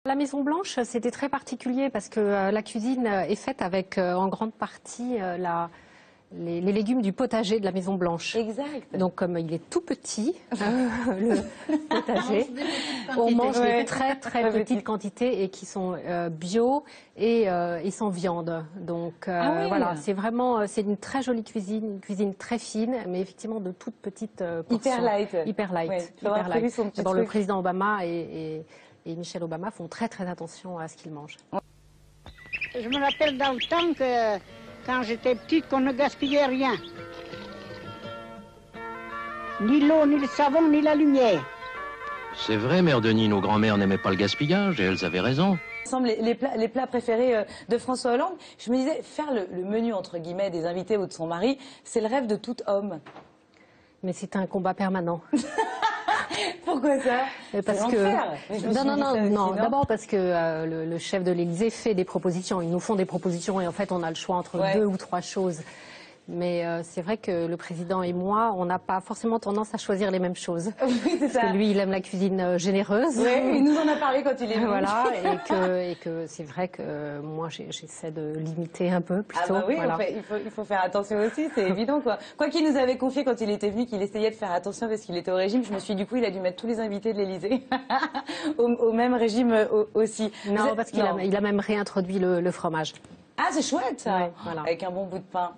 La Maison Blanche, c'était très particulier parce que la cuisine est faite avec en grande partie les légumes du potager de la Maison Blanche. Exact. Donc comme il est tout petit, le potager, on mange des très petites quantités et qui sont bio et sans viande. Donc voilà, c'est vraiment une très jolie cuisine, une cuisine très fine, mais effectivement de toutes petites portions. Hyper light. Hyper light. Ouais, hyper light. D'abord, le président Obama et Michelle Obama font très attention à ce qu'ils mangent. Je me rappelle dans le temps que quand j'étais petite qu'on ne gaspillait rien. Ni l'eau, ni le savon, ni la lumière. C'est vrai, Mère Denis, nos grands-mères n'aimaient pas le gaspillage et elles avaient raison. Ensemble, les plats préférés de François Hollande, je me disais, faire le menu entre guillemets des invités ou de son mari, c'est le rêve de tout homme. Mais c'est un combat permanent. Pourquoi ça? Parce que non. D'abord parce que le chef de l'Élysée fait des propositions. Ils nous font des propositions et en fait on a le choix entre 2 ou 3 choses. Mais c'est vrai que le président et moi, on n'a pas forcément tendance à choisir les mêmes choses. Oui, c'est ça. Parce que lui, il aime la cuisine généreuse. Oui, il nous en a parlé quand il est venu. Voilà, et que c'est vrai que moi, j'essaie de limiter un peu plutôt. Ah bah oui, voilà. il faut faire attention aussi, c'est évident quoi. Quoi qu'il nous avait confié quand il était venu qu'il essayait de faire attention parce qu'il était au régime, je me suis dit, du coup, il a dû mettre tous les invités de l'Élysée au même régime aussi. Non, parce qu'il a même réintroduit le fromage. Ah, c'est chouette ça, ouais, voilà. Avec un bon bout de pain.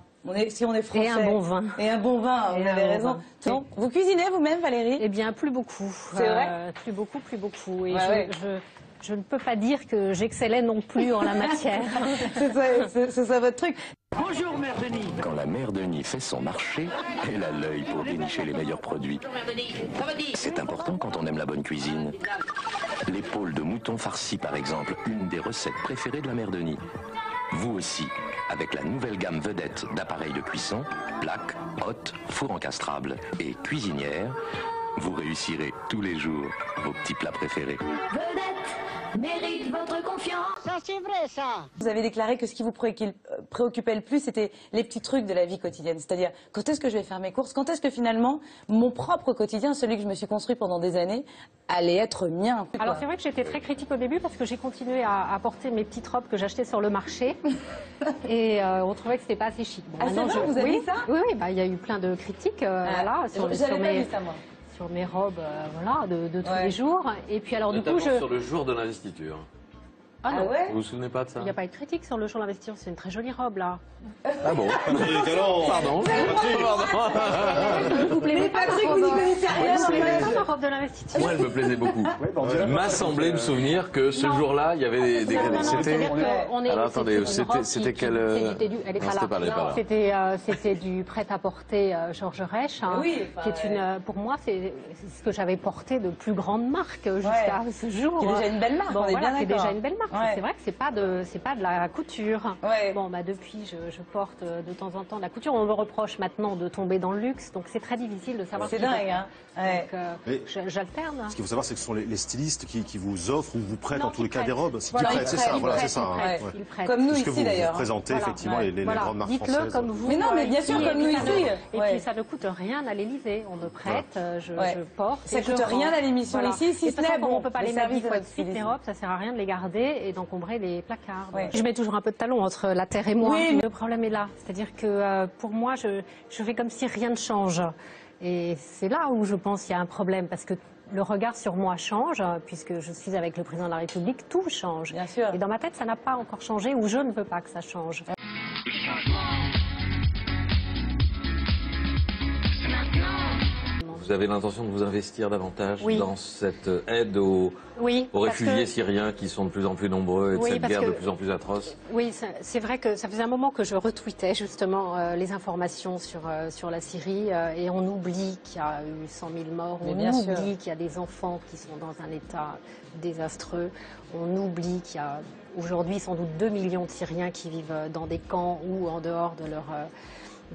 Si on est français. Et un bon vin. Et un bon vin, vous avez raison. Bon. Vous cuisinez vous-même, Valérie? Eh bien, plus beaucoup. C'est vrai? Plus beaucoup. Et je ne peux pas dire que j'excellais non plus en la matière. C'est ça votre truc. Bonjour, Mère Denis. Quand la Mère Denis fait son marché, elle a l'œil pour dénicher les meilleurs produits. C'est important quand on aime la bonne cuisine. L'épaule de mouton farci, par exemple, une des recettes préférées de la Mère Denis. Vous aussi, avec la nouvelle gamme vedette d'appareils de cuisson, plaques, hottes, four encastrable et cuisinière, vous réussirez tous les jours vos petits plats préférés. Vedette mérite votre confiance. Ça, c'est vrai, ça. Vous avez déclaré que ce qui vous préoccupait le plus, c'était les petits trucs de la vie quotidienne. C'est-à-dire, quand est-ce que je vais faire mes courses? Quand est-ce que finalement, mon propre quotidien, celui que je me suis construit pendant des années, allait être mien? Alors c'est vrai que j'étais très critique au début parce que j'ai continué à porter mes petites robes que j'achetais sur le marché et on trouvait que c'était pas assez chic. Bon, vous avez dit ça? Oui, il y a eu plein de critiques sur mes robes de tous les jours. Et puis alors notamment sur le jour de l'investiture. Ah non, ouais? Vous vous souvenez pas de ça? Il n'y a pas eu de critique sur le jour de l'investiture, c'est une très jolie robe là. Ah bon? Pardon. Vous plaisez pas Patrick, vous n'y connaissez rien. la robe de l'investiture? Moi, elle me plaisait beaucoup. Il m'a semblé me souvenir que ce jour-là, il y avait des... Alors attendez, c'était quelle... Elle est pas là. C'était du prêt-à-porter Georges Reich, qui est pour moi, c'est ce que j'avais porté de plus grande marque jusqu'à ce jour. C'est déjà une belle marque, on est bien d'accord. C'est déjà une belle marque. C'est vrai que c'est pas de la couture. Bon, depuis, je porte de temps en temps de la couture. On me reproche maintenant de tomber dans le luxe, donc c'est très difficile de savoir. C'est dingue, hein. Donc, j'alterne. Ce qu'il faut savoir, c'est que ce sont les stylistes qui vous offrent ou vous prêtent en tous les cas des robes. Voilà, qui prêtent, c'est ça. Voilà, c'est ça. Comme nous ici d'ailleurs. Vous présentez effectivement les grandes marques françaises. Dites-le comme vous. Mais non, mais bien sûr, comme nous ici. Et puis ça ne coûte rien à l'Élysée. On me prête, je porte. Ça coûte rien à l'émission ici, si ce n'est bon. On peut pas les mettre 10 fois de suite, les robes, ça sert à rien de les garder et d'encombrer les placards. Je mets toujours un peu de talon entre la terre et moi. Le problème est là, c'est-à-dire que pour moi, je fais comme si rien ne change. Et c'est là où je pense qu'il y a un problème, parce que le regard sur moi change, puisque je suis avec le président de la République, tout change. Bien sûr. Et dans ma tête, ça n'a pas encore changé, ou je ne veux pas que ça change. Vous avez l'intention de vous investir davantage dans cette aide aux réfugiés syriens qui sont de plus en plus nombreux et de cette guerre de plus en plus atroce? Oui, c'est vrai que ça faisait un moment que je retweetais justement les informations sur la Syrie et on oublie qu'il y a eu 100 000 morts, on oublie qu'il y a des enfants qui sont dans un état désastreux, on oublie qu'il y a aujourd'hui sans doute 2 millions de Syriens qui vivent dans des camps ou en dehors de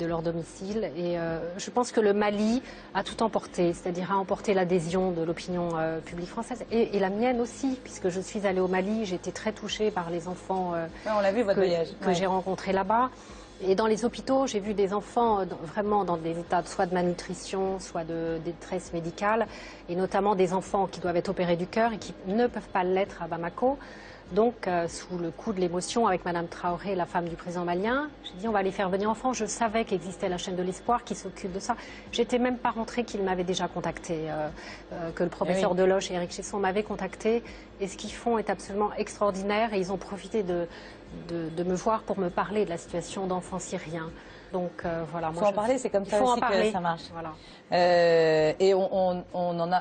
leur domicile. Et je pense que le Mali a tout emporté, c'est-à-dire a emporté l'adhésion de l'opinion publique française et la mienne aussi, puisque je suis allée au Mali, j'ai été très touchée par les enfants on l'a vu, votre voyage. Que j'ai rencontrés là-bas. Et dans les hôpitaux, j'ai vu des enfants vraiment dans des états soit de malnutrition, soit de détresse médicale, et notamment des enfants qui doivent être opérés du cœur et qui ne peuvent pas l'être à Bamako. Donc, sous le coup de l'émotion, avec Madame Traoré, la femme du président malien, j'ai dit on va les faire venir en France. Je savais qu'existait la chaîne de l'espoir qui s'occupe de ça. J'étais même pas rentrée qu'ils m'avaient déjà contacté, que le professeur Deloche et Eric Chesson m'avaient contacté. Et ce qu'ils font est absolument extraordinaire. Et ils ont profité de me voir pour me parler de la situation d'enfants syriens. Donc voilà. Il faut en parler, c'est comme ça aussi que ça marche. Voilà. Et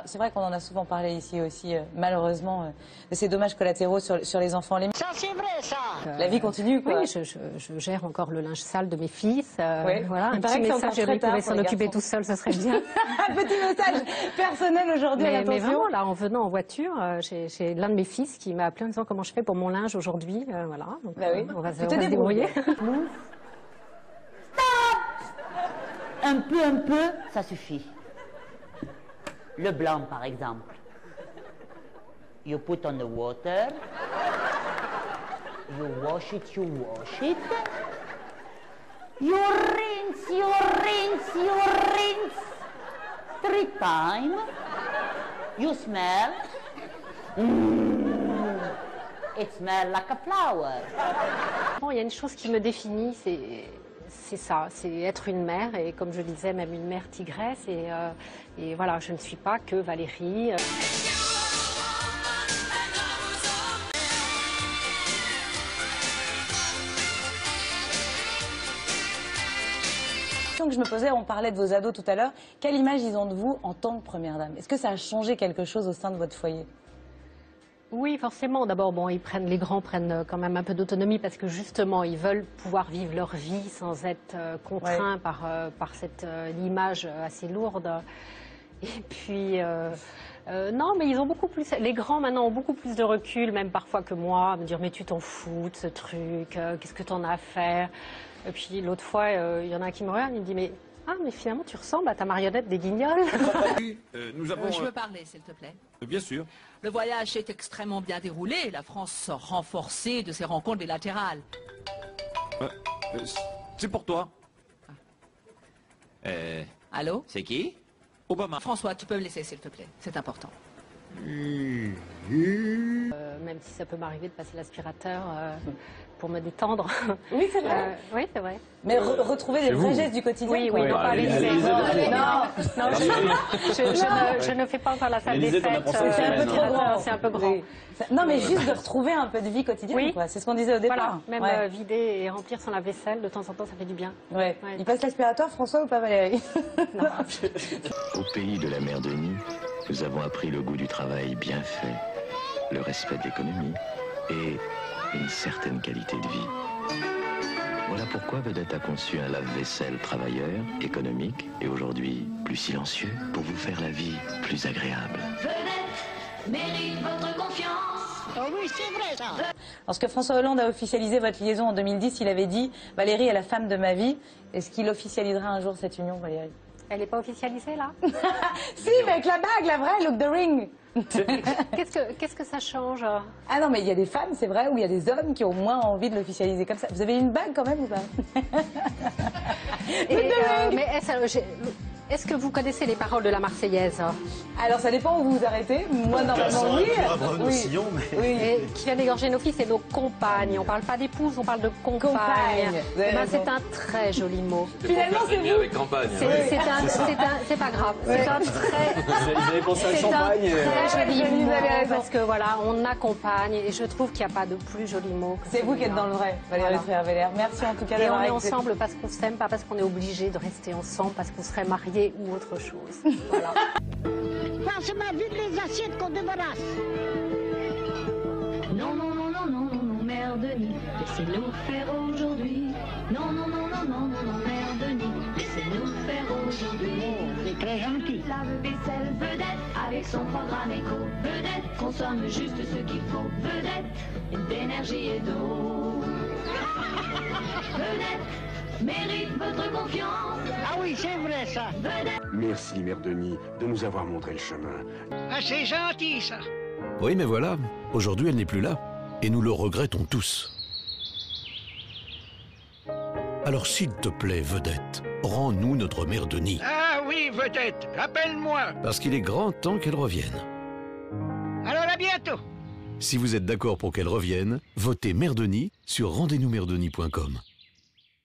c'est vrai qu'on en a souvent parlé ici aussi, malheureusement, de ces dommages collatéraux sur les enfants. Ça, c'est vrai, ça. La vie continue, quoi. Oui, je gère encore le linge sale de mes fils. Oui. Voilà, un petit message, il pouvait s'en occuper tout seul, ça serait bien. Un petit message personnel aujourd'hui à l'attention. Mais vraiment, là, en venant en voiture, j'ai l'un de mes fils qui m'a appelé en disant comment je fais pour mon linge aujourd'hui. Voilà, donc bah oui. on va se débrouiller. Un peu, ça suffit. Le blanc, par exemple. You put on the water. You wash it. You rinse. 3 times. You smell. It smells like a flower. Bon, il y a une chose qui me définit, c'est ça, c'est être une mère, et comme je disais, même une mère tigresse, et voilà, je ne suis pas que Valérie. Que je me posais, on parlait de vos ados tout à l'heure, quelle image ils ont de vous en tant que première dame? Est-ce que ça a changé quelque chose au sein de votre foyer? Oui, forcément. D'abord, bon, les grands prennent quand même un peu d'autonomie parce que justement, ils veulent pouvoir vivre leur vie sans être contraints par cette image assez lourde. Et puis, non, mais ils ont beaucoup plus. Les grands maintenant ont beaucoup plus de recul, même parfois que moi, à me dire mais tu t'en fous de ce truc, qu'est-ce que t'en as à faire? Et puis l'autre fois, il y en a un qui me regarde, il me dit mais finalement tu ressembles à ta marionnette des Guignols. Je veux parler, s'il te plaît. Bien sûr. Le voyage s'est extrêmement bien déroulé. La France sort renforcée de ses rencontres bilatérales. C'est pour toi. Allô? C'est qui? Obama. François, tu peux me laisser, s'il te plaît. C'est important. Même si ça peut m'arriver de passer l'aspirateur pour me détendre. Oui, c'est vrai. Oui, c'est vrai. Mais retrouver les vrais gestes du quotidien. Oui, non, pas je ne fais pas encore la salle des fêtes. C'est un peu trop grand. C'est un peu grand. Non, mais juste de retrouver un peu de vie quotidienne, quoi. C'est ce qu'on disait au départ. Voilà, même vider et remplir son lave-vaisselle, de temps en temps, ça fait du bien. Ouais. Il passe l'aspirateur, François, ou pas, Valérie? Non. Au pays de la mère Denis, nous avons appris le goût du travail bien fait, le respect de l'économie et une certaine qualité de vie. Voilà pourquoi Vedette a conçu un lave-vaisselle travailleur, économique et aujourd'hui plus silencieux pour vous faire la vie plus agréable. Vedette mérite votre confiance. Oh oui, c'est vrai ça. Lorsque François Hollande a officialisé votre liaison en 2010, il avait dit « Valérie est la femme de ma vie ». Est-ce qu'il officialisera un jour cette union, Valérie? Elle n'est pas officialisée, là? Si, mais avec la bague, la vraie, look the ring. Qu'est-ce que ça change? Ah non, mais il y a des femmes, c'est vrai, ou il y a des hommes qui ont moins envie de l'officialiser comme ça. Vous avez une bague quand même ou pas? Mais est-ce que vous connaissez les paroles de la Marseillaise? Alors ça dépend où vous vous arrêtez. Moi normalement oui. Et qui vient d'égorger nos fils et nos compagnes. On parle pas d'épouse, on parle de compagnes. C'est un très joli mot. Finalement c'est vous. Avec campagne. C'est pas grave. C'est un très. Vous avez pensé à champagne. Très joli mot parce que voilà, on accompagne et je trouve qu'il n'y a pas de plus joli mot. C'est vous qui êtes dans le vrai, Valérie Trierweiler. Merci en tout cas. Et on est ensemble parce qu'on s'aime, pas parce qu'on est obligé de rester ensemble, parce qu'on serait mariés ou autre chose. Voilà. Passe-moi vite les assiettes qu'on débarrasse. Non, non, non, non, non, non, non, mère Denis, laissez-nous faire aujourd'hui. Non, non, non, non, non, non, non, mère Denis, laissez-nous faire aujourd'hui. C'est très gentil. Lave-vaisselle vedette avec son programme éco. Vedette consomme juste ce qu'il faut. Vedette d'énergie et d'eau. Vedette mérite votre confiance. Ah oui, c'est vrai ça. Merci, mère Denis, de nous avoir montré le chemin. Ah, c'est gentil ça. Oui, mais voilà, aujourd'hui elle n'est plus là. Et nous le regrettons tous. Alors s'il te plaît, vedette, rends-nous notre mère Denis. Ah oui, vedette, appelle-moi. Parce qu'il est grand temps qu'elle revienne. Alors à bientôt. Si vous êtes d'accord pour qu'elle revienne, votez Mère Denis sur rendez-nous-mèredenis.com.